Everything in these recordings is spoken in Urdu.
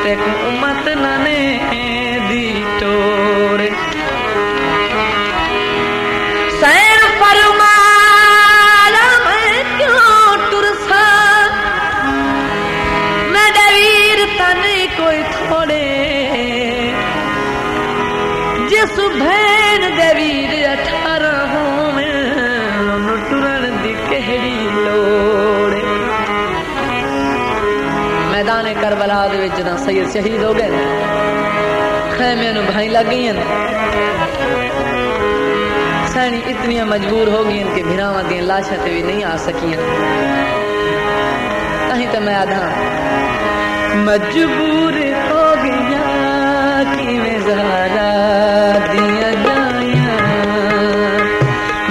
تک امت نانے دی ٹورے سین فرمایا میں کیوں ٹرسا میں ڈویر تنے کوئی تھوڑے جس بھین ڈویر 18 ہوں میں انہوں ٹرن دی کہڑی لوڑے میدان کربلا دے وچ جداں سید شہید ہو گئے خیمے نوں بھائی لگ گئی سینی اتنی مجبور ہو گئی کہ بھراواں دی لاشاں تے بھی نہیں آ سکیاں تہیں تے میں آدھا مجبور ہو گیا کیویں زہرا دیا جائیاں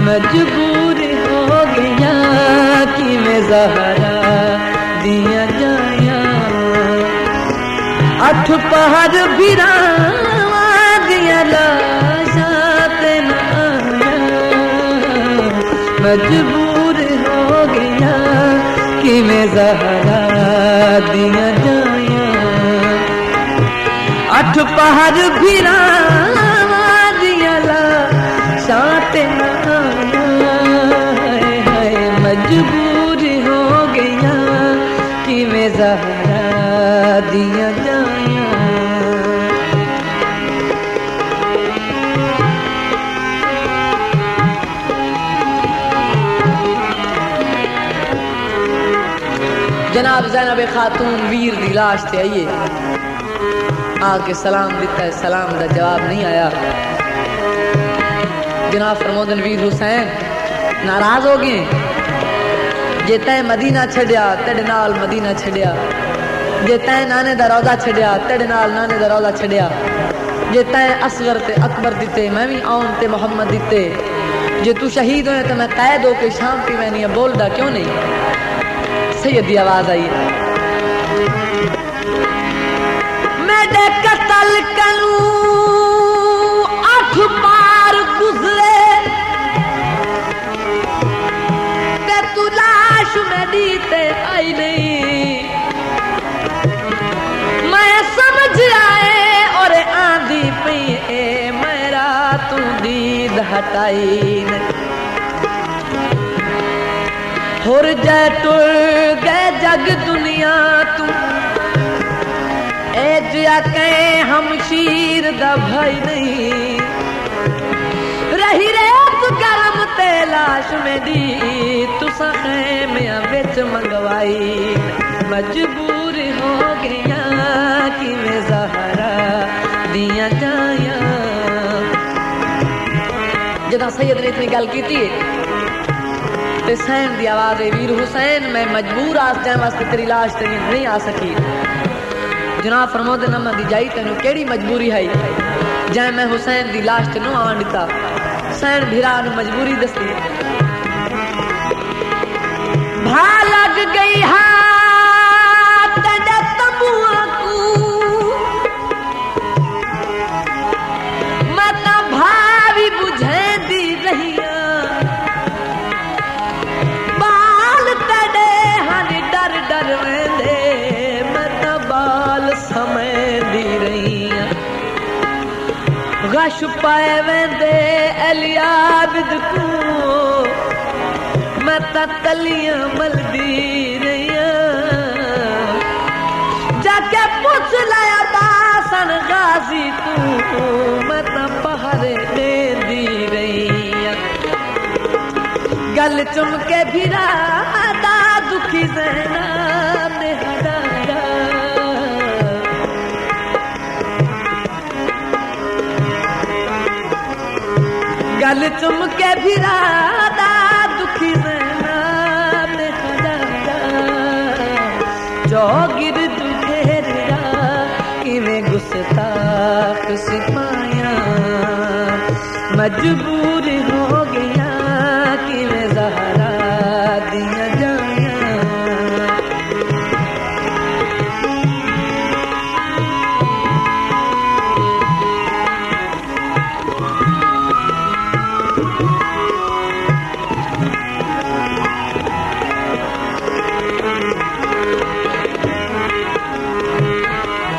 مجبور ہو گیا کیویں زہرا دیا جائیاں 8 پہر بھراواں دیا لاشاں تے نہ مجبور ہو گیا کیویں زہرا دیا جائیاں 8 پہر بھراواں دیا لاشاں تے نہ مجبور ہو گیا کیویں زہرا دیا جائیاں جناب زینب خاتون ویر دی لاش تے آئیے آ کے سلام دیتا ہے سلام دا جواب نہیں آیا جناب فرمودن ویر حسین ناراض ہو گئے جے تے مدینہ چھڑیا تیرے نال مدینہ چھڑیا جے تے نانے دا روضہ چھڑیا تیرے نال نانے دا روضہ چھڑیا جے تے اصغر تے اکبر دیتے میں بھی آن تے محمد دیتے جے تو شہید ہوئے تو میں قید ہو کے شام پی میں نہیں بول دا کیوں نہیں سید دی آواز آئی میں دے قتل کنوں 8 پار گزرے تے تو لاش میں دیتے آئی نہیں میں سمجھ آئے اور آندھی پئی میرا تو دید ہٹائی ہور جائے ٹر گئے جگ دنیا تو اے جیا کہیں ہم شیر دا بھائی نہیں رہی ریت گرم تے لاش میں دی تو خیمیاں وچ منگوائی مجبور ہو گیا کیویں زہرا دیا جائیاں جداں سید نے اتنی گل کیتی تے سین دی آواز ہے ویر حسین میں مجبور آس جائیں واسطے تیری لاش تے نہیں آ سکی جناب فرمودے نہ دی جائی تینوں کیڑی مجبوری ہے جائیں میں حسین دی لاش تے نو آن دیتا سین بھرا نو مجبوری دستی بھا لگ گئی ہاتھ تیرے تبوہ کو میں تا بھا بھی بجھیں دی رہی ڈر ویندے میں تا بال سمیں دی رہی غش پائے ویندے علی عابد کو میں تا تلیاں مل دی رہی جا کے پوچھ لیا باسن غازی کو میں تا پہرے دے دی رہی گل چم کے بھرا دا دکھی زینب نے ہٹایا گل چم کے بھرا دا دکھی زینب نے ہٹایا چوگرد گھیریا کیویں گستاخ سپاہیاں مجبور ہو گیا کیویں زہرا دیا جائیاں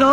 9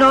9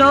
9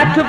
8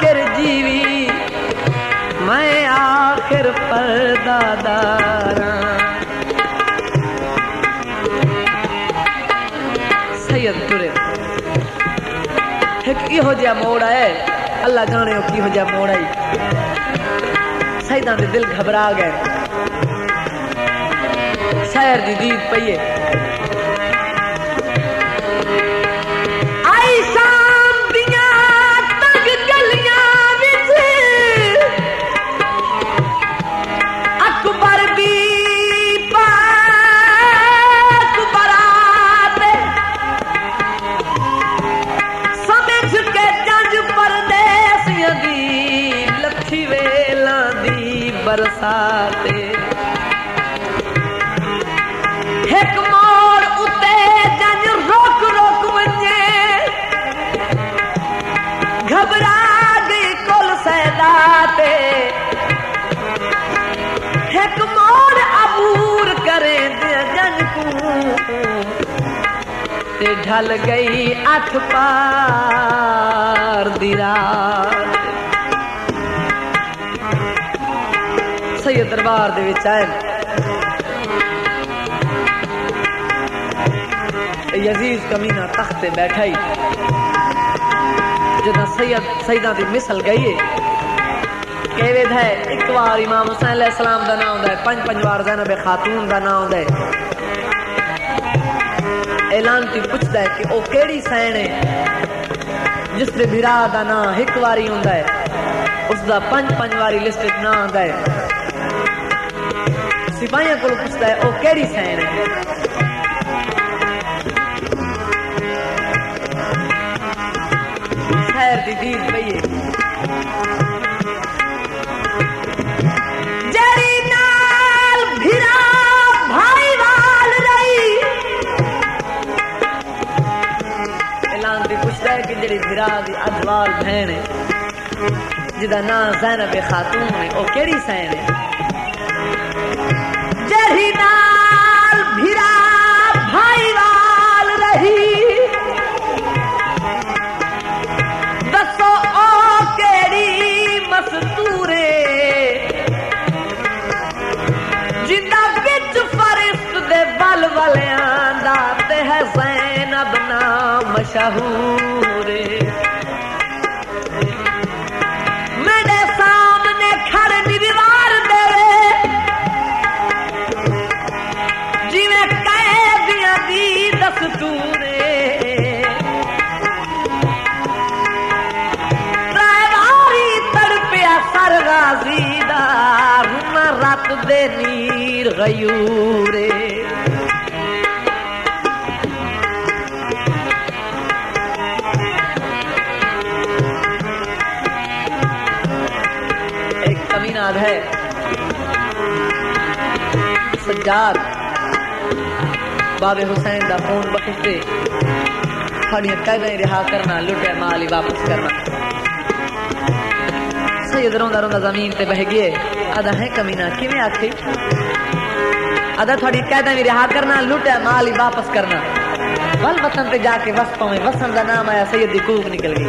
آخر جیوی میں آخر پردہ داراں سید ترے ایک ایہو جہا موڑ ہے اللہ جانے ہو کیہو جہا موڑ ہے سیداں دے دل گھبرا گئے شہر دی دید پئیے آئی شام دیاں تنگ گلیاں وچ اکبر دی پاک برات سمجھ کے جنج پردیسیاں دی لکھی ویلاں دی برسات ایک موڑ اتے جنج روک روک ونجے گھبرا گئی کل سیداتے ایک موڑ عبور کرے دے جنج کو تے ڈھل گئی اٹھ پار دی رات سید دربار دے وچ آئے یزید کمینہ تخت بیٹھا ہی جدہ سیدہ دی مثل گئی ہے کہوید ہے ایک وار امام حسین علیہ السلام دا نام ہے پنج وار زینب خاتون دا نام ہے اعلان تی پوچھتا ہے کہ او کیڑی سین ہے جس دے بھرا دا نام ایک واری ہوندا ہے اس دا پنج واری لسٹ وچ نام آندا ہے سپاہیاں کول پوچھتا ہے او کیڑی سین ہے دی دید بھئیے جری نال بھرا بھائی وال رہی اعلان دی پوچھتا ہے کہ جڑی بھرا دی ادوال بہن ہے جدا نا زینب خاتون ہے او کیڑی سین ہے جری نال بھرا بھائی وال رہی مستورے جنہ وچ فرشت دے ول ولیاں دا تے ہے زینب نام مشہور میرے سامنے کھڑ نیوار دے جویں قیدیاں دی دستور سر غازی دار رات دے نیر غیورے ایک کمینہ ہے سجاد باب حسین دا فون بخشتے کھڑیاں قیدیں رہا کرنا لٹے مالی واپس کرنا سید روندا روندا زمین تے بہ گئے ادا ہے کمینہ کیویں آکھی ادا تھوڑی قیداں وی رہا کرنا لٹیا مال ہی واپس کرنا ول وطن تے جا کے وس پویں وسن دا نام آیا سید دی کوک نکل گئی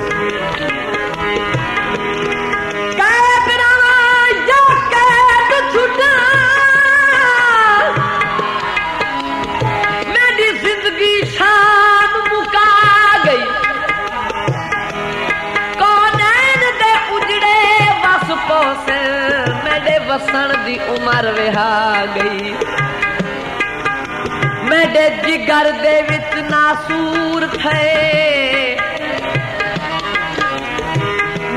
میری زندگی شام مکا گئی میرے وسن دی عمر وہا گئی میرے جگر دے وچ ناسور تھے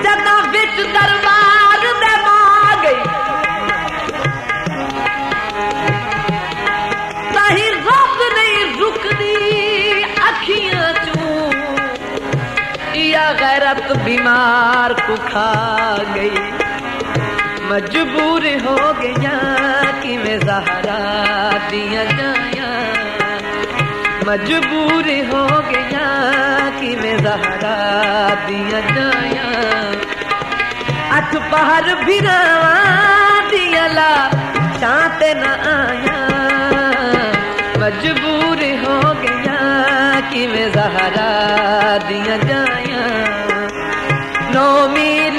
جنا وچ دربار دے ماں گئی تاہی رب نہیں رکدی اکھیاں چوں یا غیرت بیمار کو کھا گئی مجبور ہو گیا کہ میں زہرا دیا جایا مجبور ہو گیا کہ میں زہرا دیا جایا اٹھ پہر بھرا دیا لا شانتے نہ آیا مجبور ہو گیا کہ میں زہرا دیا جایا 9 میل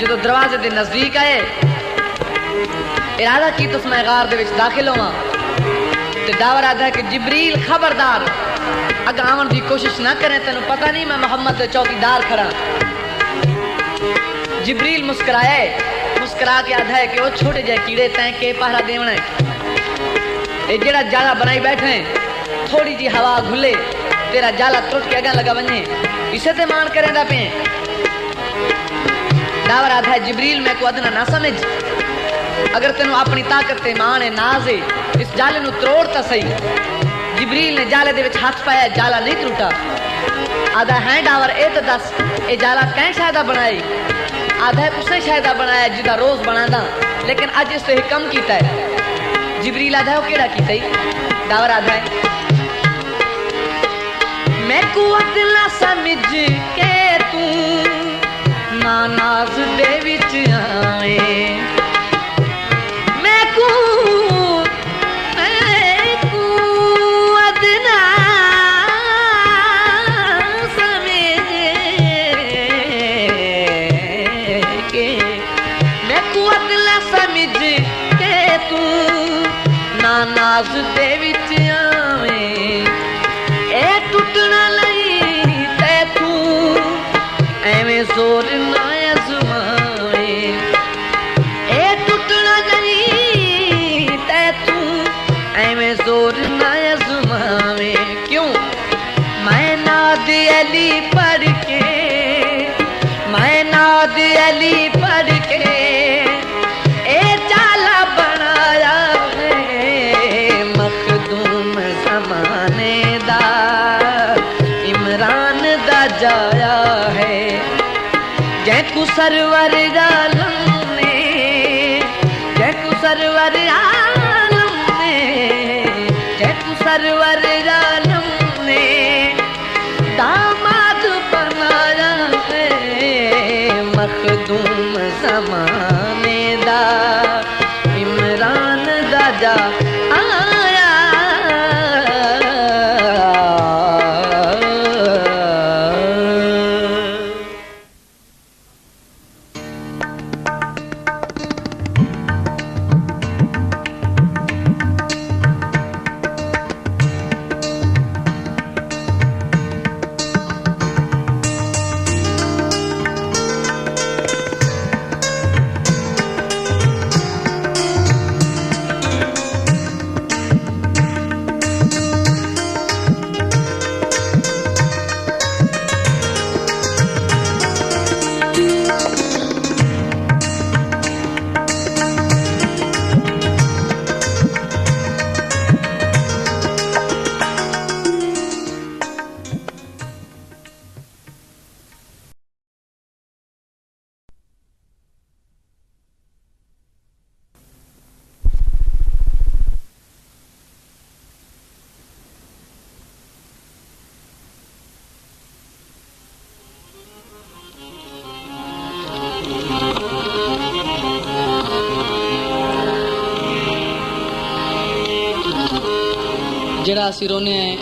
جدو دروازے دے نزدیک آئے ارادہ کی تو میں غار دے وچ داخل ہوا تے داور آدھا ہے کہ جبریل خبردار اگر آمن دی کوشش نہ کریں تینوں پتہ نہیں میں محمد دے چوکیدار کھڑا. جبریل مسکرا کے آدھا ہے کہ وہ چھوٹے جائے کیڑے تین کے پہرا دیونا ہے اے جڑا جالا بنائی بیٹھے ہیں تھوڑی جی ہوا گھلے تیرا جالا ٹوٹ کے اگاں لگا بنے اسے تے مان کریں دا پہ. داور آدھا ہے جبریل میں کو ادنا نہ سمجھ اگر تینوں اپنی طاقت تے مان ہے ناز ہے اس جالے نو تروڑتا صحیح. جبریل نے جالے دے وچ ہاتھ پایا جالا نہیں ٹوٹا. آدھا ہے ڈاور اے تو دس اے جالا کہیں شاہدہ بنائی. آدھا ہے اسے شاہدہ بنایا جدا روز بنا دا لیکن اج اس سے کم کیتا ہے. جبریل آدھا ہے وہ کیڑا کیتا ہے. داور آدھا ہے میں قوت نہ سمجھ کے تو ناز دے وچ آئے میں قوت نہ سمجھ کے میں قوت نہ سمجھ کے تو ناز دے وچ آویں اے ٹوٹنا نہیں تے تو ایویں زور نہ آزمائے اے ٹوٹنا نہیں تے تو ایویں زور نہ آزمائے. کیوں میں ناد علی پڑھ کے میں ناد علی پڑھ کے اے جالا بنایا ہے مخدوم زمانے دا عمران دا جایا ہے جے کو سرور عالم نے جے کو سرور عالم نے جے کو سرور عالم نے داماد بنایا ہے مخدوم زمانے دا عمران دا جا آیا. جڑا اسی رونے ہیں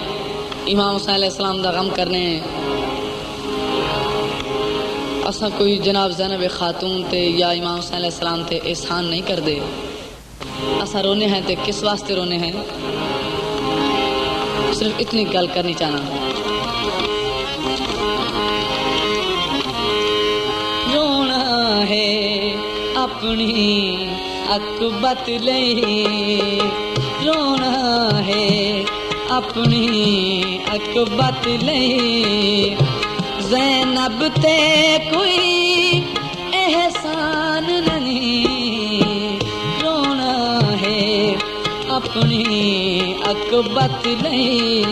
امام حسین علیہ السلام دا غم کرنے ہیں اساں کوئی جناب زینب خاتون تے یا امام حسین علیہ السلام تے احسان نہیں کر دے. اساں رونے ہیں تے کس واسطے رونے ہیں صرف اتنی گل کرنی چاہنا. رونا ہے اپنی عقبت لئی رونا ہے اپنی عقبت لئی زینب تے کوئی احسان نہیں رونا ہے اپنی عقبت لئی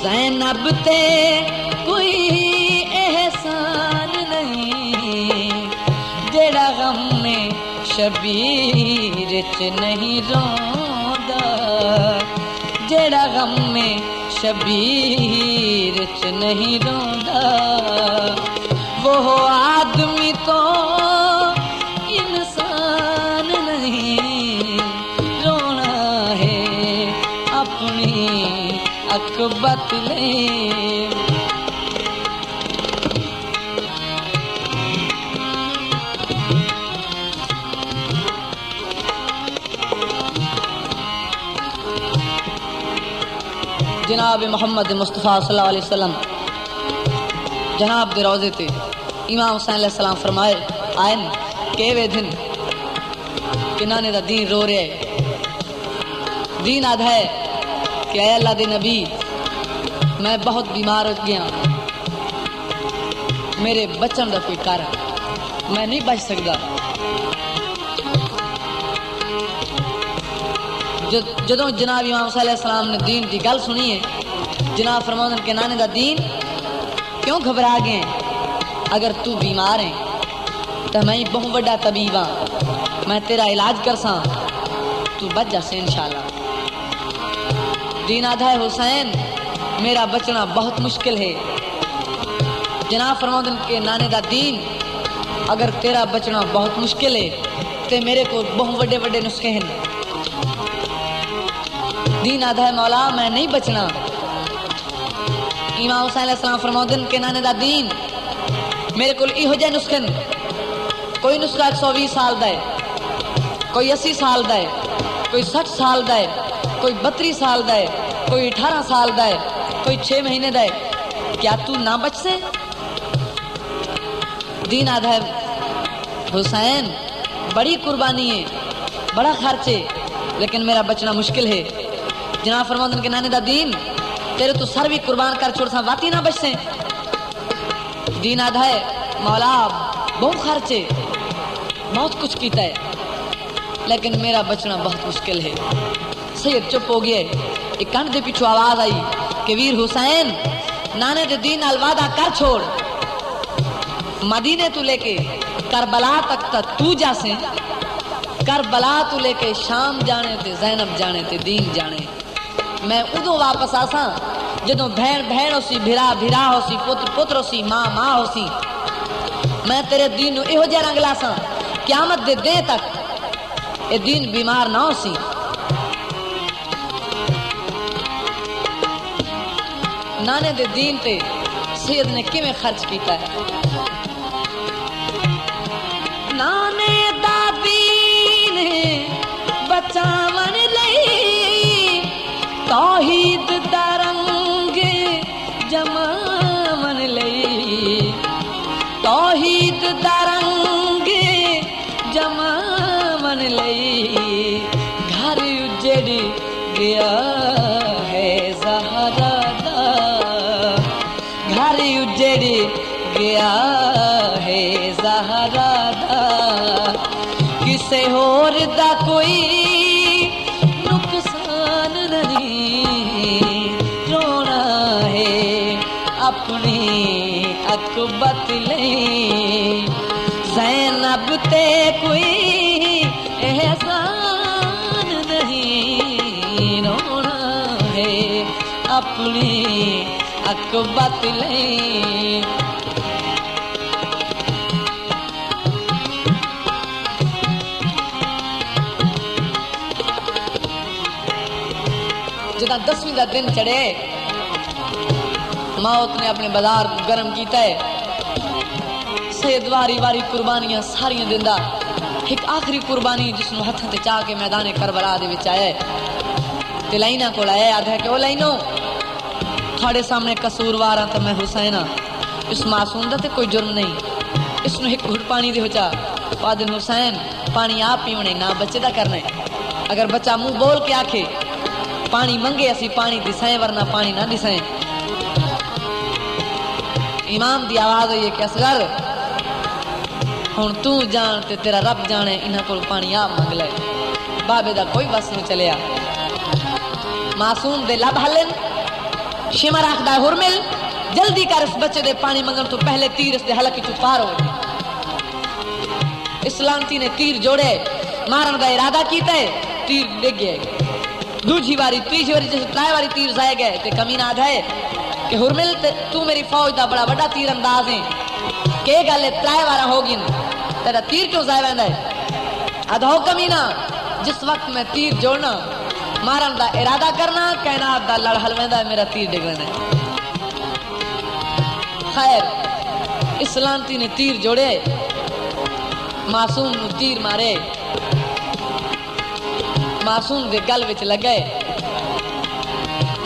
زینب تے کوئی احسان نہیں جڑا غم میں شبیر چ نہیں روندا جڑا غم میں شبیر چ نہیں روندا وہ آدمی تو انسان نہیں رونا ہے اپنی عقبت لے جناب محمد مصطفیٰ صلی اللہ علیہ وسلم جناب دے روزے تے امام حسین علیہ السلام فرمائے آئے کہ وے دن کہ نانے دا دین رو رہے دین آدھا ہے کہ اے اللہ دے نبی میں بہت بیمار ہو گیا میرے بچن دا کوئی کارا میں نہیں بچ سکتا جدوں جناب امام صلی اللہ علیہ السلام نے دین دی گل سنی ہے جناب فرماؤں کہ نانے دا دین کیوں گھبرا گئے اگر تو بیمار ہے تو میں بہت بڑا طبیب ہاں میں تیرا علاج کر ساں تو بچ جا سے انشاءاللہ دین آدھا ہے حسین میرا بچنا بہت مشکل ہے جناب فرماؤں کہ نانے دا دین اگر تیرا بچنا بہت مشکل ہے تو میرے کو بہت بڑے بڑے نسخے ہیں دین آدھا ہے مولا میں نہیں بچنا امام حسین علیہ السلام فرماؤں کہ نانے دا دین میرے کو یہ ہو جائے نسخے کوئی نسخہ 120 سال دا ہے کوئی 80 سال دا ہے کوئی 60 سال دا ہے کوئی 32 سال دا ہے کوئی 18 سال دا ہے کوئی 6 مہینے دا ہے کیا تو نہ بچ سے دین آدھا ہے حسین بڑی قربانی ہے بڑا خرچ ہے لیکن میرا بچنا مشکل ہے جناب فرماؤں کہ نانے دا دین تیرے تو سر بھی قربان کر چھوڑ سا واتی نہ بچ سے دین آدھا ہے مولا بہت خرچ ہے بہت کچھ کیتا ہے لیکن میرا بچنا بہت مشکل ہے سید چپ ہو گیا ایک کن دے پیچھو آواز آئی کہ ویر حسین نانے دے دین الوعدہ کر چھوڑ مدینے تو لے کے کربلا تک تو جا سے کربلا تو لے کے شام جانے تے زینب جانے تے دین جانے میں ادو واپس آساں جدوں بہن بہن ہو سی بھرا بھرا ہو سی پتر پتر ہو سی ماں ماں ہو سی میں تیرے دین نو ایہو جہ رنگ لاساں قیامت دے دے تک اے دین بیمار نہ ہو سی نانے دے دین تے سید نے کیویں خرچ کیتا ہے نانے دا دین بچاون لئی توحید دا رنگ جماون لئی توحید دا رنگ جماون لئی گھر اجڑ گیا ہے زہرا دا گھر اجڑ گیا ہے زہرا دا کسے ہور دا کوئی نقصان نہیں رونا ہے اپنی اکبت لے زینب تے کوئی احسان نہیں رونا ہے اپنی اکبت لے جدہ 10ویں دا دن چڑھے موت نے اپنے بازار گرم کیتا ہے سید واری واری قربانیاں ساریاں دندا ایک آخری قربانی جس نے ہتھاں تے چاہ کے میدان کربلا دے وچ آیا تے لائناں کول آیا آدھا کہ او لائنو تھوڑے سامنے قصوروار ہاں تے میں حسین ہاں اس معصوم دا تے کوئی جرم نہیں اس نو ایک گھٹ پانی دے ہو چا فادر حسین پانی آپ پیونے نہ بچے دا کرنا ہے اگر بچہ منہ بول کے آکھے پانی منگے اسی پانی دسائیں ورنہ پانی نہ دسائیں امام دی آواز ہوئی ہے کہ اصغر ہن تو جان تے تیرا رب جانے انہاں کول پانی آپ منگ لے بابے دا کوئی بس نہیں چلیا معصوم دے لب ہلن شمر آخدا ہرمل جلدی کر اس بچے دے پانی منگن تو پہلے تیر اس دے حلق چوں پار ہو جائے اس لانتی نے تیر جوڑے مارن دا ارادہ کیتا ہے تیر ڈگ گیا دوجی باری تیجی باری جیسے ترائے باری تیر زائے گئے تے کمینہ آدھا ہے کہ ہرمل تو میری فوج دا بڑا بڑا تیر انداز ہے کہ گالے ترائے بارہ ہوگی تیرا تیر کیوں زائے ویندہ ہے آدھا ہو کمینہ جس وقت میں تیر جوڑنا مارن دا ارادہ کرنا کائنات دا لڑ حل ویندہ ہے میرا تیر ڈگ ویندہ ہے خیر اس لانتی نے تیر جوڑے معصوم نو تیر مارے معصوم دے گل وچ لگے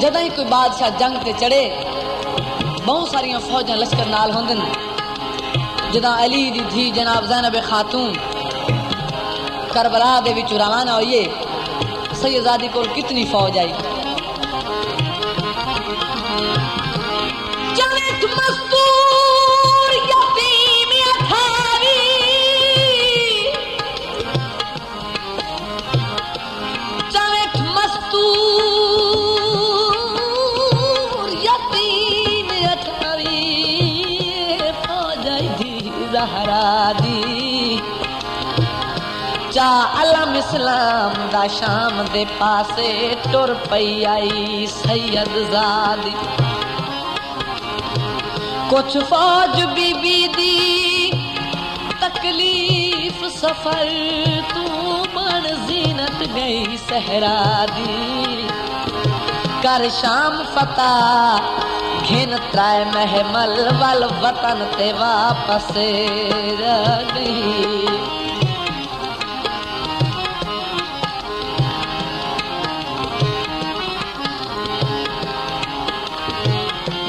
جداں ہی کوئی بادشاہ جنگ تے چڑھے بہت ساریاں فوجاں لشکر نال ہوندن جداں علی دی دھی جناب زینب خاتون کربلا دے وچ روانہ ہوئیے سیدزادی کول کتنی فوج آئی جنت مستور یتیم اتھاوی جنت مستور یتیم اتھاوی فوج آئی دی زہرا دی چا علم اسلام دا شام دے پاسے ٹر پئی آئی سید زادی کچھ فوج بی بی دی تکلیف سفر تو بن زینت گئی صحرا دی کر شام فتح گھن ترائے محمل وال وطن تے واپس گئی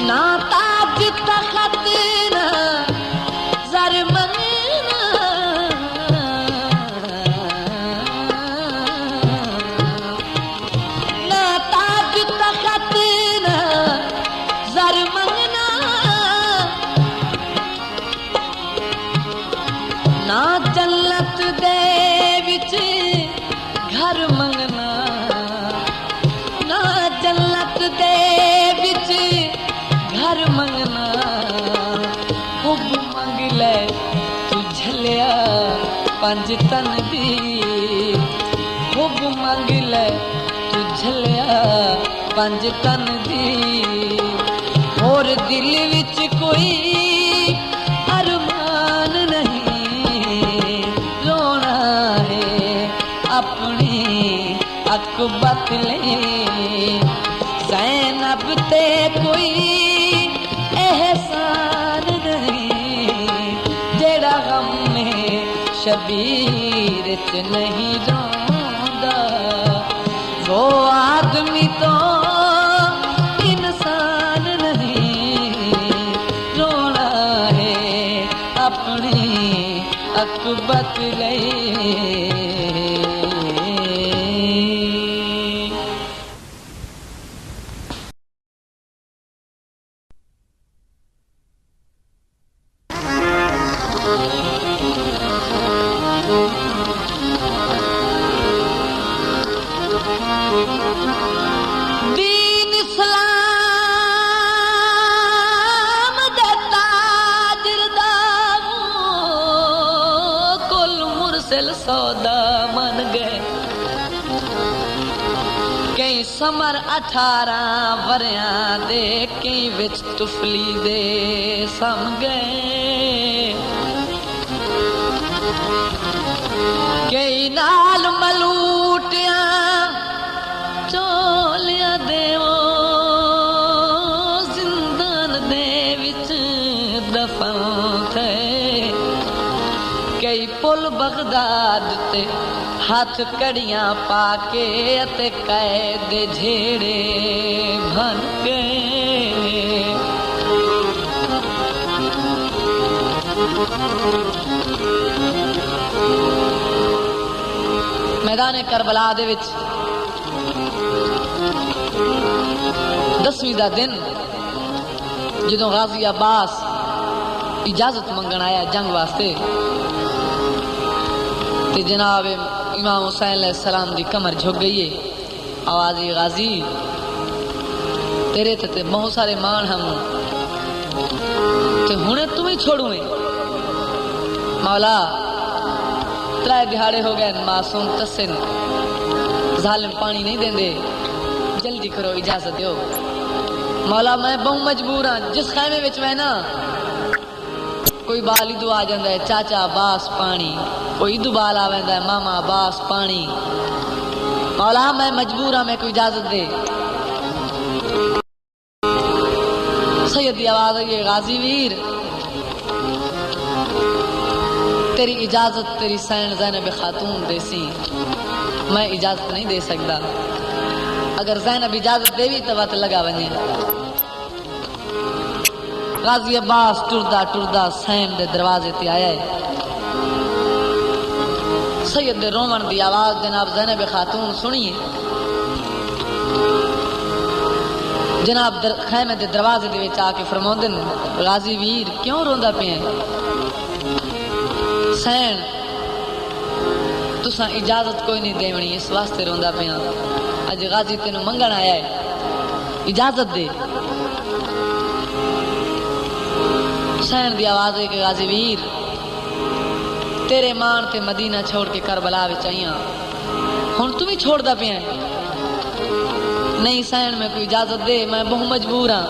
نا تاج تخت نا زر منگنا نا تاج تخت نا زر منگنا نا جنت دے وچ گھر منگنا نا جنت دے وچ گھر منگنا حب منگ لے تو جھلیا پنج تن دی حب منگ لے تو جھلیا پنج تن دی اور دل وچ کوئی ارمان نہیں رونا ہے اپنی عقبت لے زینب تے کوئی احسان نہیں جیڑا غم میں شبیر چ نہیں روندا وہ آدمی تو انسان نہیں رونا ہے اپنی عقبت لئی دین اسلام دے تاجر دامو کل مرسل سودا من گئے کئی سمر 18 وریاں دے کئی وچ تفلی دے سم گئے کئی نال ملوٹیاں چولیاں دیو زندان دے وچ دفن تھے کئی پل بغداد تے ہاتھ کڑیاں پا کے تے قید جھیڑے بن گئے میدان کربلا دے وچ 10ویں دا دن جدوں غازی عباس اجازت منگن آیا جنگ واسطے تے جناب امام حسین علیہ السلام دی کمر جھک گئی ہے آوازی غازی تیرے تے بہت سارے مان ہم تے ہنے تمہیں چھوڑوں مولا 3 دہاڑے ہو گئے معصوم تسن ظالم پانی نہیں دیں دے جلدی کرو اجازت دیو مولا میں بہت مجبور ہاں جس خیمے وچ میں نا کوئی بالی دو آ جاندہ ہے چاچا عباس پانی کوئی دو بال آ ویندا ہے ماما عباس پانی مولا میں مجبور ہاں میں کوئی اجازت دے سید دی آواز ہے یہ غازی ویر تیری اجازت تیری سین زینب خاتون دے سی میں اجازت نہیں دے سکتا اگر زینب اجازت دیوی تو وقت لگا ونجے غازی عباس ٹردا ٹردا حسین دے دروازے تے آیا ہے سید دے رومن دی آواز جناب زینب خاتون سنیے جناب خیمے دے دروازے دے وچ آ کے فرماندے نے غازی ویر کیوں روندا پیا حسین تساں اجازت کوئی نہیں دیونی اس واسطے روندا پیا اج غازی تینوں منگن آیا ہے اجازت دے حسین دی آواز ہے کہ غازی ویر تیرے مان تے مدینہ چھوڑ کے کربلا وچ آئیاں ہن تو بھی چھوڑدا پیا نہیں حسین میں کوئی اجازت دے میں بہت مجبور ہاں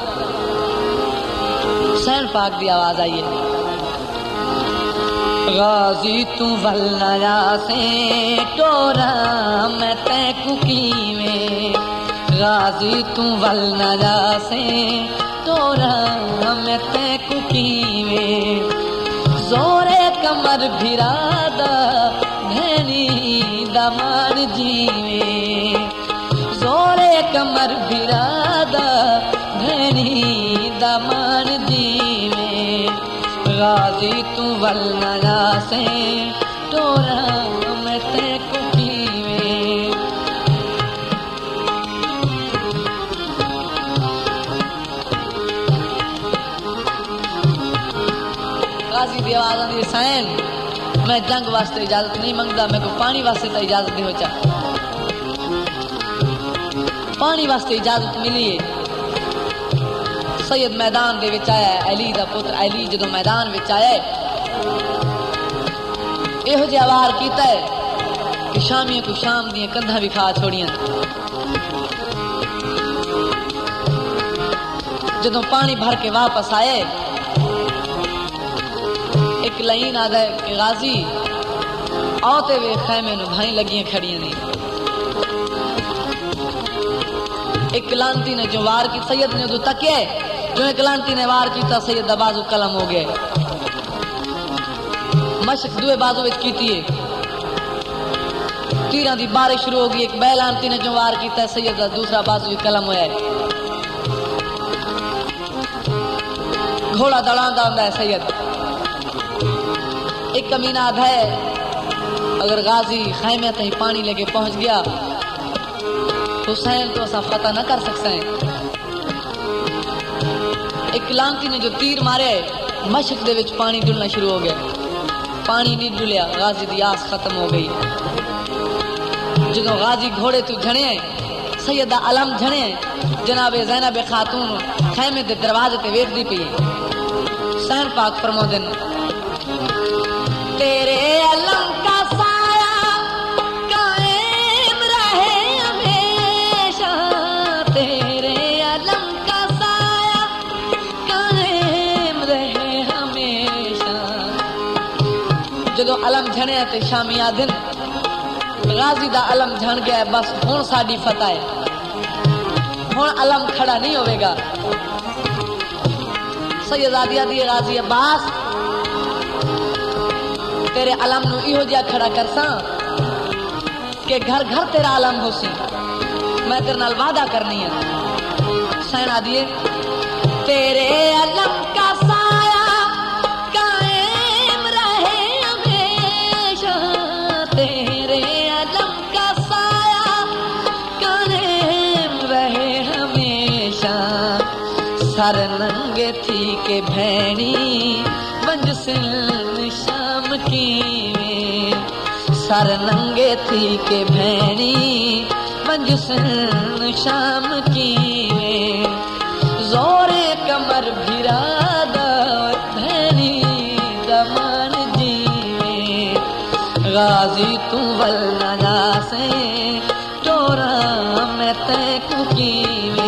حسین پاک دی آواز آئی ہے غازی تو ولنیا سے ٹورا میں تے کو کیویں غازی تو ولنیا سے ٹورا میں تے کو کیویں زورے کمر بھرادا بھینی دمان جیویں زورے کمر بھرادا بھینی دمان جیویں غازی تو ولنیا سے ٹورا میں تے کو کیویں غازی دی آواز آندی حسین میں جنگ واسطے اجازت نہیں منگدا میں کو پانی واسطے تو اجازت نہیں ہو چا پانی واسطے اجازت ملی ہے سید میدان دے وچ آیا ہے علی دا پتر علی جدو میدان وچ آیا ہے ایہو جہا وار کیتا ہے کہ شامیاں کو شام دیاں کندھاں بھی کھا چھوڑیاں جدو پانی بھر کے واپس آئے ایک لائن آدھا ہے کہ غازی آتے وے خیمے نو بھائیں لگیاں کھڑیاں نہیں ایک لانتی نے جو وار کی سید نے جو تکے جو ایک لانتی نے وار کیتا سید دا بازو قلم ہو گئے مشق دوے بازو وچ کیتی ہے تیران دی بارش شروع ہو گئی ایک بے لانتی نے جو وار کیتا ہے سید دا دوسرا بازو قلم ہویا ہے گھوڑا دڑان دا ہوندا ہے سید ایک کمینہ آدھا ہے اگر غازی خیمے تھی پانی لے کے پہنچ گیا حسین تو ایسا فتح نہ کر سکتا ہے ایک لانتی نے جو تیر مارے مشق دے وچ پانی ڈلنا شروع ہو گیا پانی نہیں ڈلیا غازی دی آس ختم ہو گئی جدو غازی گھوڑے تو جھنے سیدہ علم جھنے جناب زینب خاتون خیمے دے دروازے تے ویکھ دی پئی حسین پاک فرماندے تیرے علم کا سایہ قائم رہے ہمیشہ تیرے علم کا سایہ قائم رہے ہمیشہ جدو علم جھنے تے شامی آدھن غازی دا علم جھن گیا بس ہون ساڈی فتح ہے ہون علم کھڑا نہیں ہوئے گا سیدادی آدھی غازی عباس تیرے علم نو ایہو جیا کھڑا کرساں کہ گھر گھر تیرا علم ہو سی میں تیرے نال وعدہ کرنی ہے حسین آدھیے تیرے علم کا سایہ قائم رہے ہمیشہ تیرے علم کا سایہ قائم رہے ہمیشہ سر ننگے تھی کہ بھینی بنج سن شام کی سر ننگے تھی کہ بھینی بنج سن شام کی زور کمر بھرادا بھینی دمان جیوے غازی تو ولنیا سے ٹورا میں تے کو کیوے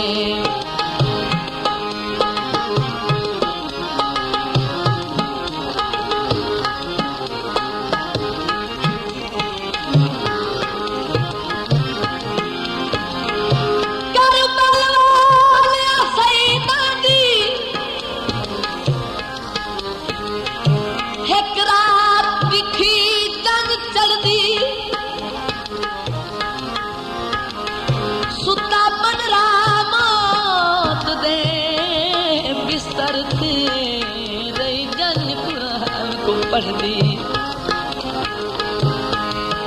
پڑھدی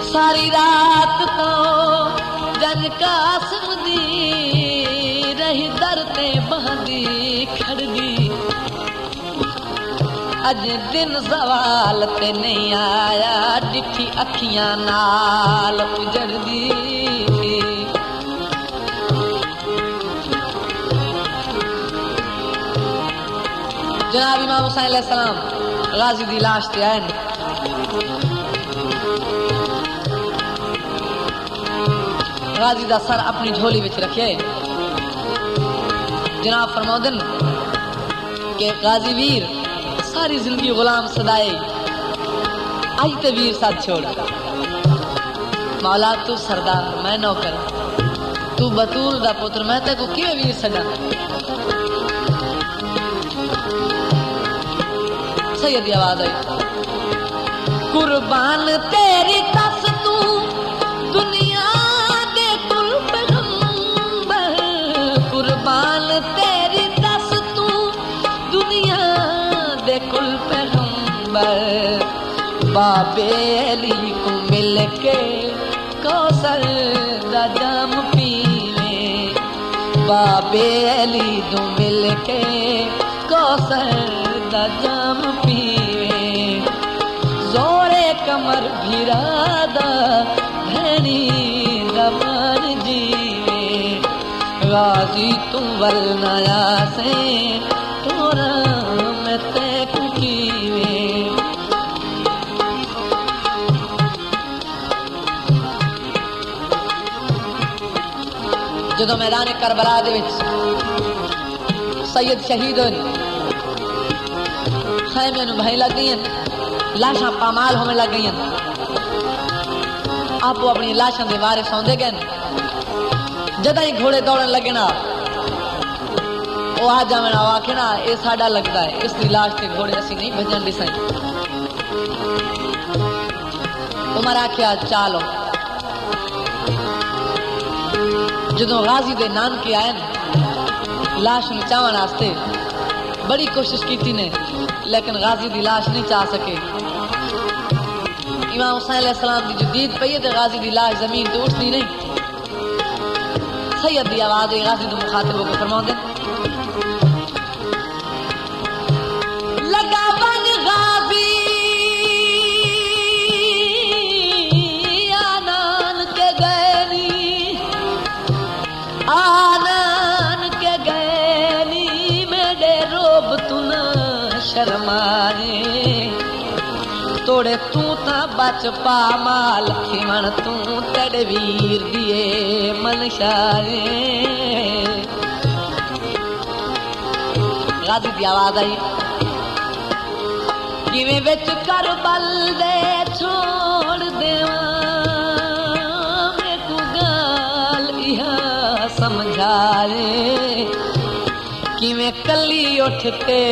ساری رات تو جن قاسم دی رہی در تے بہندی کھڑدی اج دن زوال تے نہیں آیا ڈٹھی اکھیاں نال اجڑدی جناب امام حسین علیہ السلام غازی دی لاش تے آئے غازی دا سر اپنی جھولی وچ رکھے جناب فرماؤدن کہ غازی ویر ساری زندگی غلام صدائے آج تے ویر ساتھ چھوڑ مولا تو سردار میں نوکر تو بطول دا پتر میں تے کو کیوں ویر سدا سیدی آواز آئی قربان تیری تس تو دنیا دے کل پیغمبر قربان تیری تس تو دنیا دے کل پیغمبر بابے علی کو مل کے کوثر دا جام پیوے بابے علی تو مل کے کوثر دا جام پیوے زورے کمر بھیرادا بھینی زمان جیوے غازی تم ولنایا سے تورا میں تیک کیوے جدو میدان کربلا دے وچ سید شہید ہوئے خیمے نو بھائی لگ گئی لاشاں پامال ہونے لگ گئی آپ وہ اپنی لاشاں دے وارث ہوندے گئے جدہ ہی گھوڑے دوڑن لگے نا وہ آ جا میں آکھے نا اے ساڈا لگتا ہے اس دی لاش تے گھوڑے اسی نہیں بھجن دی سائیں عمر آکھیا چالو جدوں غازی دے نانکے آئے لاش نو چاون واسطے بڑی کوشش کیتی نے لیکن غازی دی لاش نہیں چاہ سکے امام حسین علیہ السلام دی جدید پئی تے غازی دی لاش زمین تے اٹھتی نہیں سید دی آواز ہوئی غازی تو مخاطب ہو کے فرماؤں دے لگا بن غازی آنان کے گئنی آنان کے گئنی میرے روب تنا شرمانے توڑے تو تا بچ پا مال کھیمن تو تیڑے ویر دیے منشانے غازی دی آواز آئی کیویں وچ کربل دے چھوڑ دیواں میں کو گال یہاں سمجھائے کیویں کلی اٹھتے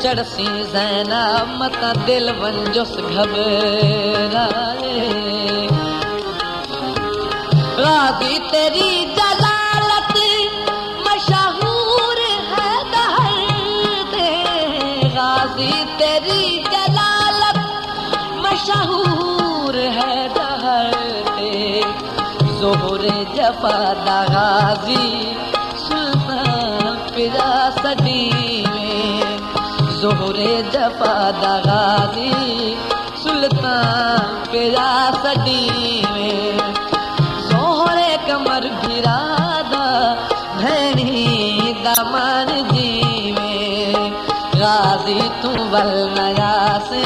چڑسی زینب متا دل ونجس گھبرائے غازی تیری جلالت مشہور ہے دہر دے غازی تیری جلالت مشہور ہے دہر دے ظہور جفا دا غازی سلطان پرا سڈی ظہور جفا دا غازی سلطان پرا سڈی میں ظہور کمر بھیرادا بھینی دمان جی میں غازی تو ولنیا سے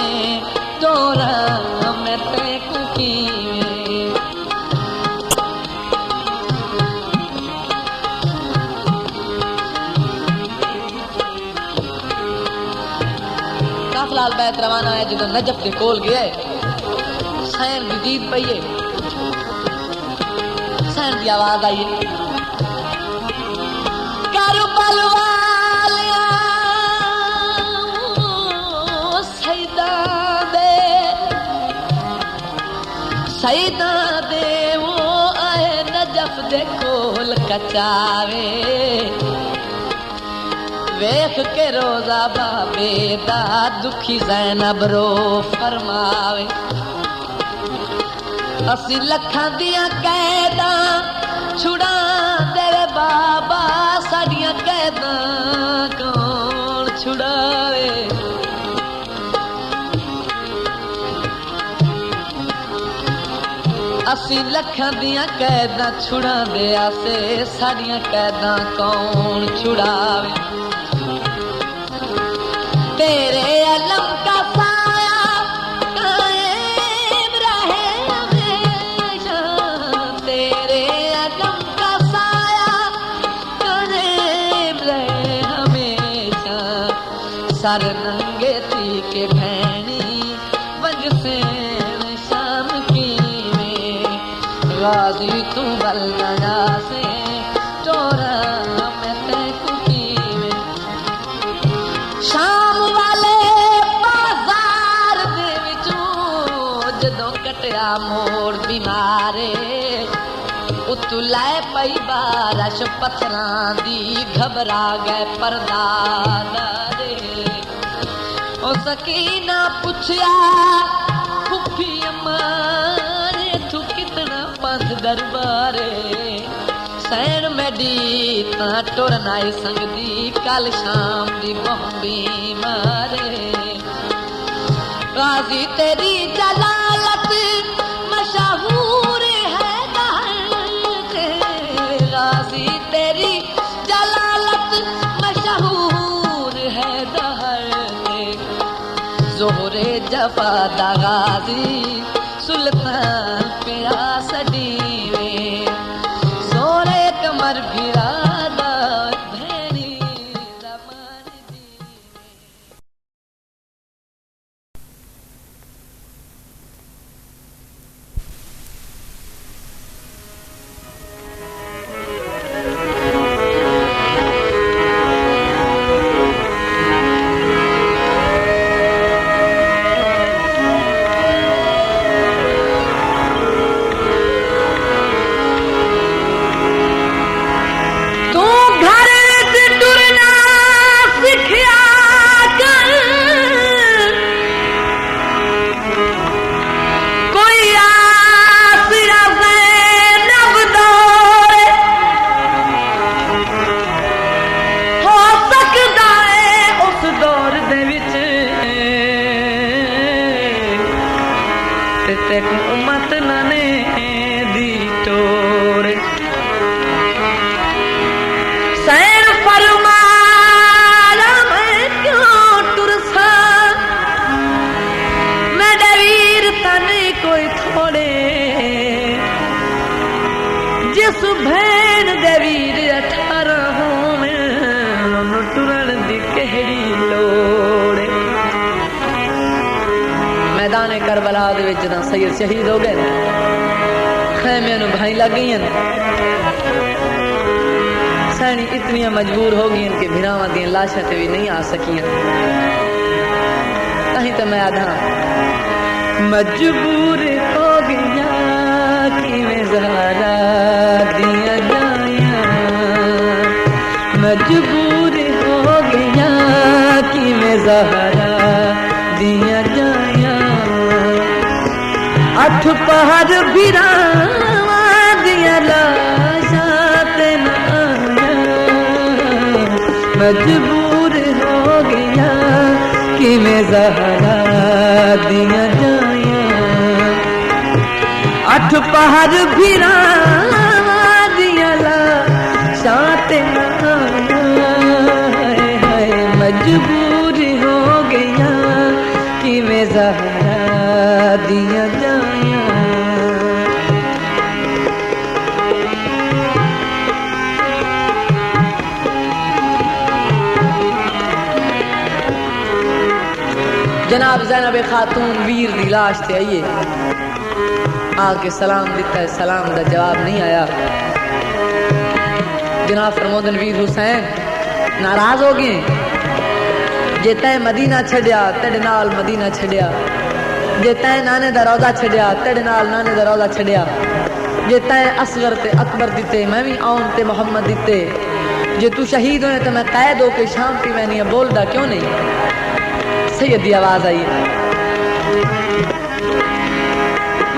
تورا میں تیک کی میں لال بیت روانہ ہے جدو نجف دے کول گیا ہے حسین دی دید پئیے حسین دی آواز آئیے کربل والیاں سیداں دے وہ آئے نجف دے کول کچاوے ویخ کے روزہ بابے دا دکھی زینب رو فرماوے اسی لکھاں دیاں قیداں چھڑا دے بابا ساڈیاں قیداں کون چھڑاوے اسی لکھاں دیاں قیداں چھڑا دے آسے ساڈیاں قیداں کون چھڑاوے تیرے علم کا سایہ قائم رہے ہمیشہ تیرے علم کا سایہ قائم رہے ہمیشہ سر ننگے تھی کے بھینی بج سے شام کی میں غازی تو بلنا سے چورا میں تے ککی میں شام والے بازار دے وچوں جدوں کٹیا موڑ بیمارے اتو لائے پئی بارش پتھراں دی گھبرا گئے پردادارے او سکینہ پوچھیا پھپھی اماں تو کتنا پند دربارے سین میڈی تاں ٹرن آئی سنگ دی کل شام دی بہمبی مارے غازی تیری جلالت مشہور ہے دہر غازی تیری جلالت مشہور ہے دہر زہر جفا دا غازی سلطان پیا سڈی سونے کمر بھیرا دا بھینی زمان دی امت نانے دی ٹور سیر فرمایا میں کیوں ٹرسا میرے ویر تنے کوئی تھوڑے جس بھین دے ویر 18 ہونے انہوں ٹرن دی کہڑی لوڑے میدان کربلا دے وچ جداں سید شہید ہو گئے خیمے نو بھائی لگ گئی سینی اتنی مجبور ہو گئی کہ بھراواں دی لاشاں تے بھی نہیں آ سکیاں کہیں تو میں آدھا مجبور ہو گیا کیویں زہرا دیاں جائیاں مجبور ہو گیا کیویں زہرا دیاں جائیاں اٹھ پہر بھراواں دیاں لاشاں تے نہ آیاں مجبور ہو گیا کیویں زہرا دیاں جائیاں اٹھ پہر بھراواں دیاں لاشاں تے نہ آیاں مجبور ہو گیا کیویں زہرا دیاں جائیاں جناب زینب خاتون ویر دی لاش تے آئیے آ کے سلام دیتا ہے سلام دا جواب نہیں آیا جناب فرمودن ویر حسین ناراض ہو گئے جے تائیں مدینہ چھڑیا تیرے نال مدینہ چھڑیا جے تائیں نانے دا روضہ چھڑیا تیرے نال نانے دا روضہ چھڑیا جے تائیں اصغر تے اکبر دیتے میں بھی آن تے محمد دیتے جے تو شہید ہوئے تو میں قید ہو کے شام پی میں نہیں بول دا کیوں نہیں. سید دی آواز آئی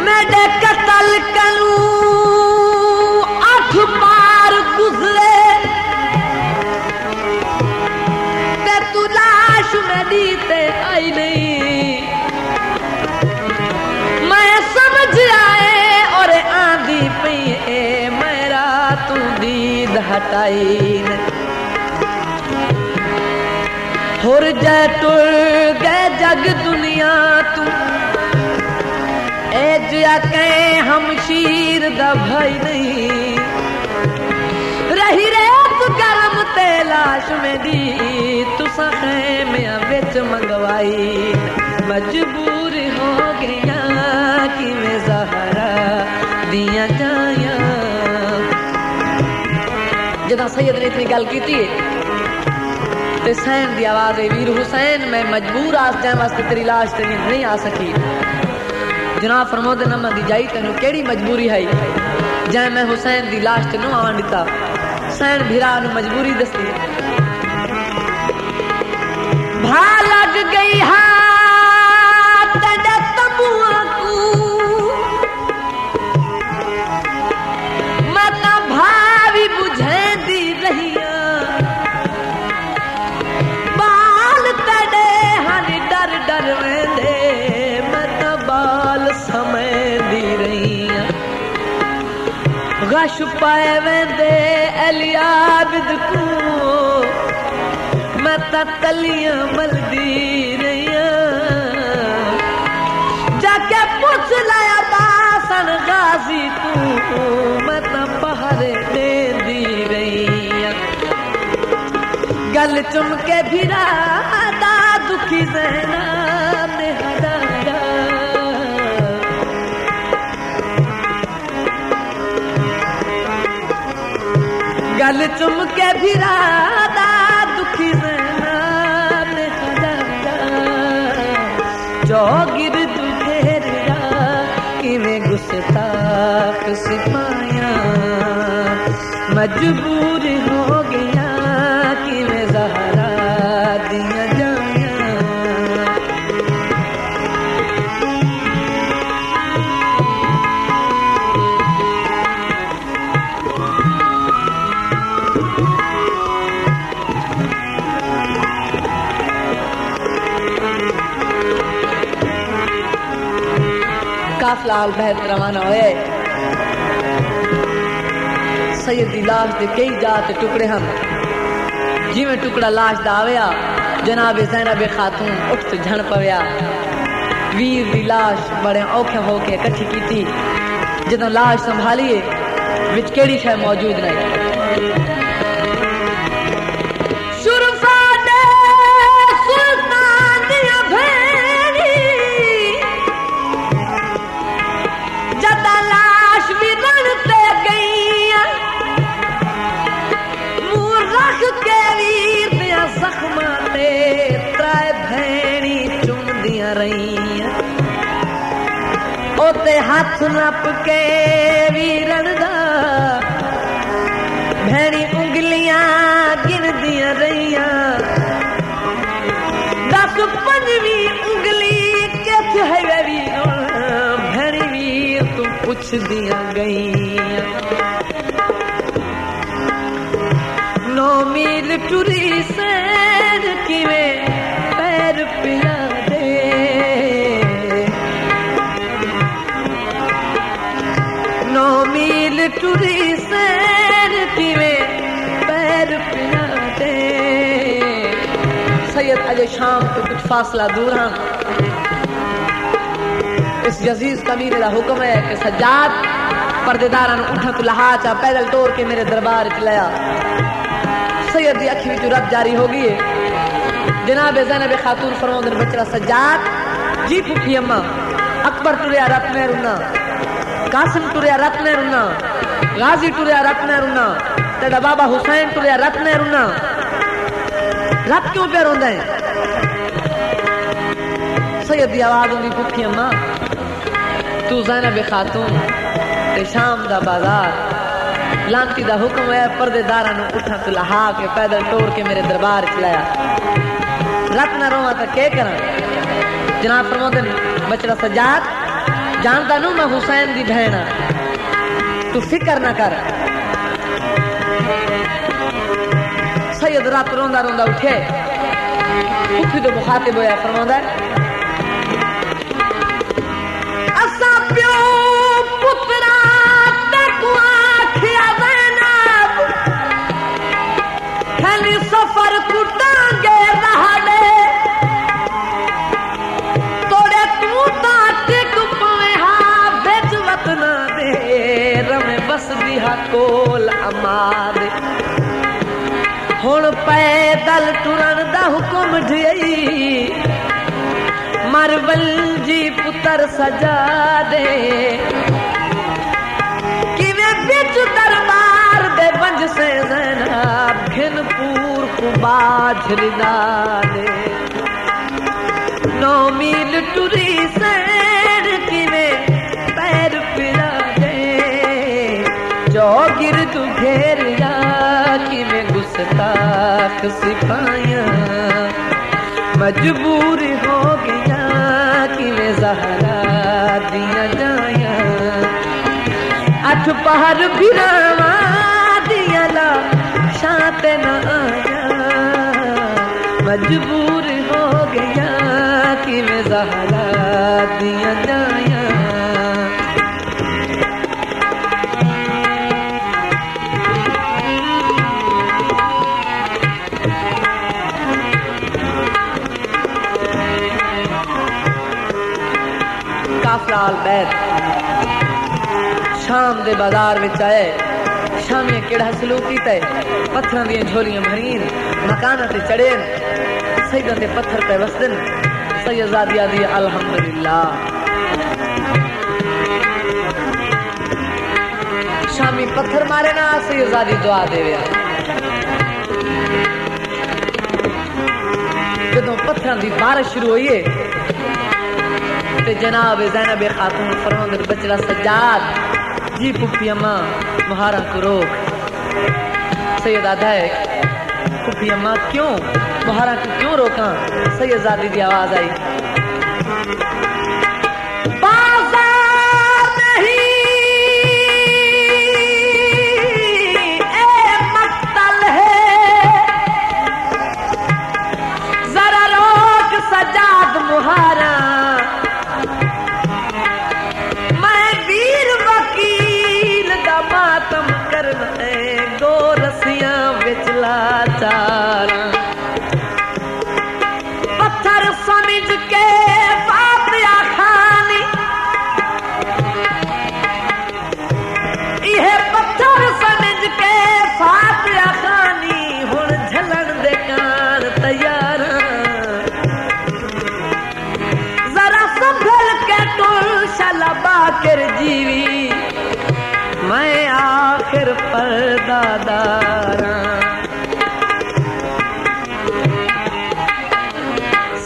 میرے قتل کنوں 8 بار گزرے تے تو لاش میری تے آئی نہیں. میں سمجھ آئے اور آندھی پئی میرا تو دید ہٹائی ہور جے ٹر گئے جگ دنیا تو اے جیا کہیں ہمشیر دا بھائی نہیں. رہی ریت گرم تے لاش میں دی تساں خیمیاں وچ منگوائی. مجبور ہو گیا کہ میں زہرا دیاں جایاں. جدہ سید نے اتنی گل کیتی ہے تے حسین دی آواز ہے ویر حسین میں مجبور آس جائیں واسطے تیری لاش تے نہیں آ سکی. جناب فرمود نمہ دی جائی تینو کیڑی مجبوری ہے جائیں میں حسین دی لاش تے نو آن دیتا. حسین بھیرا نو مجبوری دستی بھا لگ گئی ہاں تیرے تبوہ کو میں تا بھاوی بجھیں دی رہیاں. بال تیرے ہنی ڈر ڈر میں دے میں تا بال سمیں دی رہیاں. غش پائے ویندے الیابد کو میں تا تلیاں ملدی رہیاں. جا کے پوچھ لایا باسن غازی تو میں تا پہرے دے دی رہیاں. گل چم کے بھیرا دا دکھی زینب نے ہدایا. گل چم کے بھیرا دا دکھی زینب نے ہدایا. جو گرد گھیریا کیویں گستاخ سپاہیاں. مجبور ہو گیا کیویں زہرا دیاں جایاں. قافلہ آل بہت روانہ ہوئے. سید دی لاش دے کئی جاتے ٹکڑے ہم جی میں ٹکڑا لاش دا آویا. جناب زینب خاتون اٹھ جھن پویا. ویر دی لاش بڑے اوکھے ہو کے کٹھی کی تھی. جدوں لاش سنبھالیے وچ کیڑی شے موجود نہیں. اوتے ہاتھ نپ کے ویرن دا بھینی انگلیاں گن دیاں رہیاں. 10 5ویں انگلی کچھ ہے ویر بھینی ویر تو پوچھ دیاں گئیاں. 9 میل ٹری سین کیویں پیر پیا دے. 9 میل ٹری سین کیویں پیر پیا دے. سید اجے شام تو کچھ فاصلہ دور ہاں. اس یزید کمینے کا حکم ہے کہ سجاد پردیداراں اٹھا تو لہا چا پیدل توڑ کے میرے دربار چ لیا. سید دی اکھی وچ رب جاری ہو گئی ہے. جناب زینب خاتون فرماندن بچڑا سجاد جی پھپھی اماں اکبر ٹریا رت میں رونا. قاسم ٹریا رت میں رونا. غازی ٹریا رت میں رونا. تیرا بابا حسین ٹریا رت میں رونا. رت کیوں پہ روندا ہے؟ سید دی آواز ہوندی پھپھی اماں تو زینب خاتون تے شام دا بازار لانتی دا حکم ہے پردے داراں نو اٹھا تو لہا کے پیدل ٹور کے میرے دربار چلایا رات نہ رواں تے کی کراں جناب فرماندے بچڑا سجاد جاندا نو میں حسین دی بہن ہاں تو فکر نہ کر سید رات روندا روندا اٹھے پھپھی تو مخاطب ہویا فرماندا ہے اسا پیو پترا تے کو آکھیا زینب کھلی سفر کٹاں گے رہڑے توڑے تو تا ٹک پویں ہاں بچ وطنا دے رمے بس دیہا کول اماد ہن پیدل ٹرن دا حکم ڈھئی مرول جی پتر سجا دے کیویں بچ دربار دے ونج سے زینب گھن پور کو باجھلدا دے 9 میل ٹری سین کیویں پیر پھرا دے جو گرد گھیر یا کیویں گستاخ سپاہیاں مجبور ہو گیا کیویں زہرا دیا جایا 8 پہر بھراواں دیا لا شانت نہ آیا مجبور ہو گیا کیویں زہرا دیا جایا لال بیت شام دے بازار وچ آئے شامی کیڑا سلوک کیتا ہے پتھراں دی جھولیاں بھرین مکاناں تے چڑھین سیداں دے پتھر پہ وسدن سیدزادی آدی الحمدللہ شامی پتھر مارے نا سیدزادی دعا دے ویا جدوں پتھراں دی بارش شروع ہوئی ہے جناب زینب خاتون فرماندے بچڑا سجاد جی پھپھی اماں مہارا کو روک سید آدھا ہے پھپھی اماں کیوں مہارا کو کیوں روکاں سید زادی دی آواز آئی بازار نہیں اے مقتل ہے ذرا روک سجاد مہارا پتھر سمجھ کے فاتحہ خانی یہ پتھر سمجھ کے فاتحہ خانی ہن جھلن دے کان تیار ذرا سنبھل کے تل شلا باکر جیوی میں آخر پردہ داراں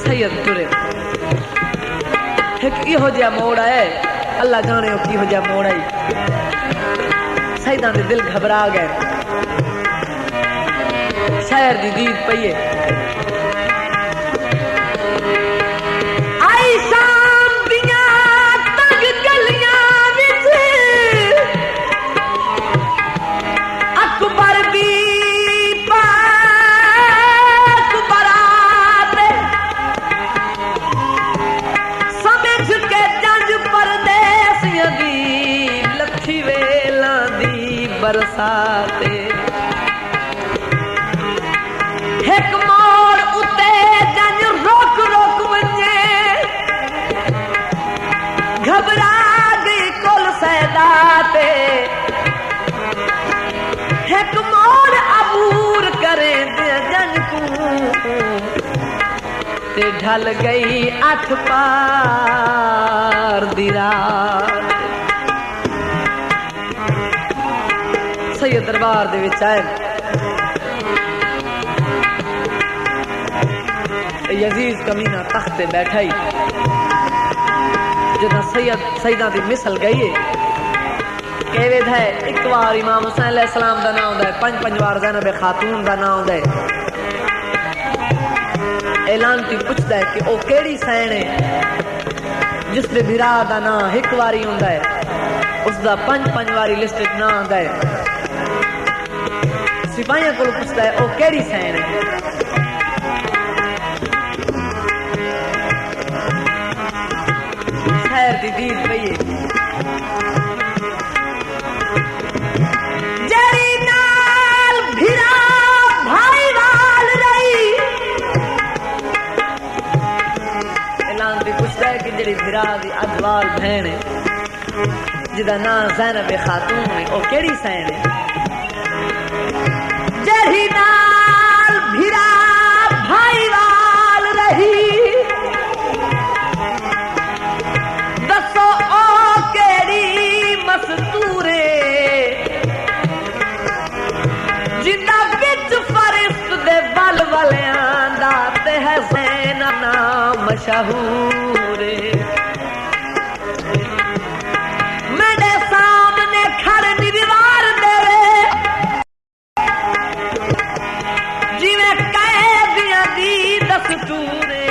سید ترے ایک یہ ہو جا موڑ آئے اللہ جانے ہو کی ہو جا موڑ آئی سیداں دے دل گھبرا گئے شہر دی دید پئیے آئی شام دیاں تنگ گلیاں وچ اکبر دی پاک برات سمجھ کے جنج پردیسیاں دی لکھی ویلاں دی برسات ایک موڑ اتے جنج روک روک ونجے گھبرا گئی کل سیدات ایک موڑ عبور کرے دے جنج کو تے ڈھل گئی 8 پار دی رات سید دربار دے وچ آئے یزید کمینہ تخت تے بیٹھا ہی جداں سیداں دی مثل گئی ہے کہ وید ہے ایک بار امام حسین علیہ السلام دا نام ہوندا ہے، پنج بار زینب خاتون دا نام ہوندا ہے۔ اعلان تی پوچھدا ہے کہ او کیڑی سین ہے جس دے بھرا دا نام ایک واری ہوندا ہے، اس دا پنج واری لسٹ وچ نام ہوندا ہے۔ سپاہیاں کول پوچھدا ہے او کیڑی سین ہے؟ خیر دی دید پئی ہے جڑی نال بھرا بھائی وال رہی، اعلان دی پوچھدا ہے کہ جڑی بھرا دی ادوال بہن ہے جدا نام زینب خاتون ہے، او کیڑی سین ہے؟ جڑی نال بھرا بھائی وال رہی، دسو او کیڑی مستورے جندا وچ فرشت دے ول ولیاں دا تے ہے زینب نام مشہور میرے سامنے کھڑ دیوار دے جویں قیدیاں دی دستورے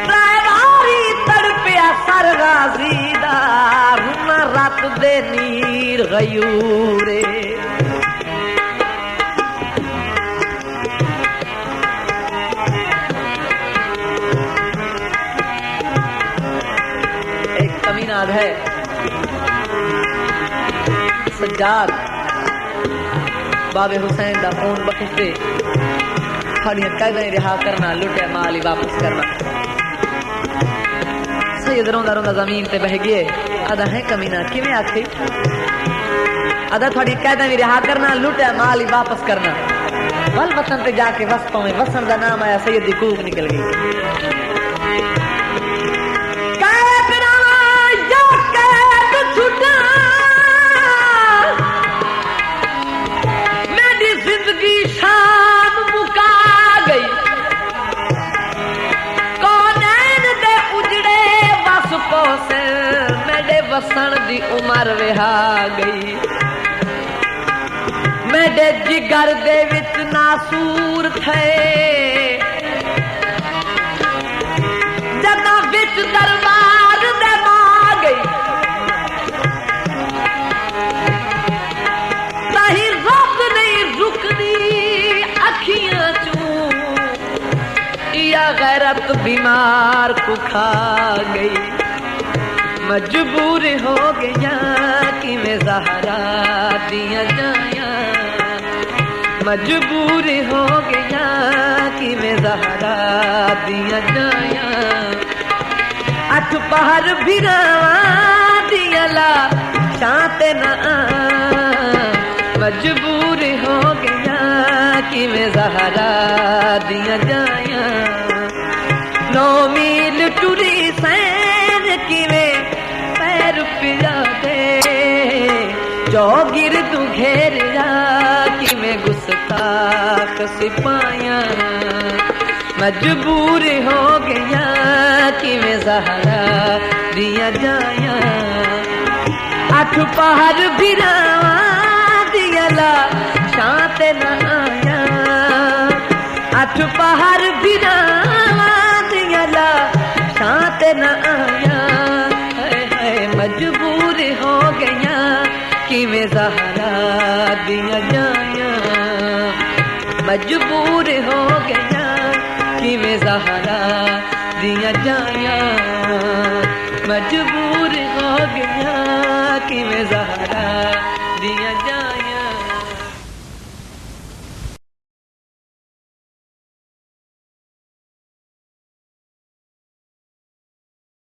رہواری تڑپیا سر غازی دا رات دے نیر غیورے ایک کمینہ ہے سجاد بابے حسین دا فون بخشتے کھڑیاں قیدیں رہا کرنا لٹے مالی واپس کرنا سید روندا روندا زمین تے بہ گئے آدھا ہے کمینہ کیویں آکھی آدھا تھوڑی قیدیں بھی رہا کرنا لٹے مالی واپس کرنا ول وطن تے جا کے وس پاویں وسن دا نام آیا سید دی کوک نکل گئی وسن دی عمر وہا گئی میرے جگر دے وچ ناسور تھے جنا وچ دربار دے ماں گئی تاہی رب نہیں رکدی اکھیاں چوں یا غیرت بیمار کو کھا گئی مجبور ہو گیا کہ میں زہرا دیا جایا مجبور ہو گیا کہ میں زہرا دیا جایا اٹھ پہر بھراواں دیا لا شانت نہ مجبور ہو گیا کہ میں زہرا دیا جایا 9 میل ٹری سین کی میں پیا دے جو گرد گھیر جا کہ میں گستاخ سپاہیاں مجبور ہو گیا کہ میں زہرا دیا جایا اٹھ پہر بھراواں دیا لا شانت نہ آیا اٹھ پہر بھراواں دیا لا شانت نہ آیا مجبور ہو گیا کہ میں زہرا دیا جایا مجبور ہو گیا کہ میں زہرا دیا جایا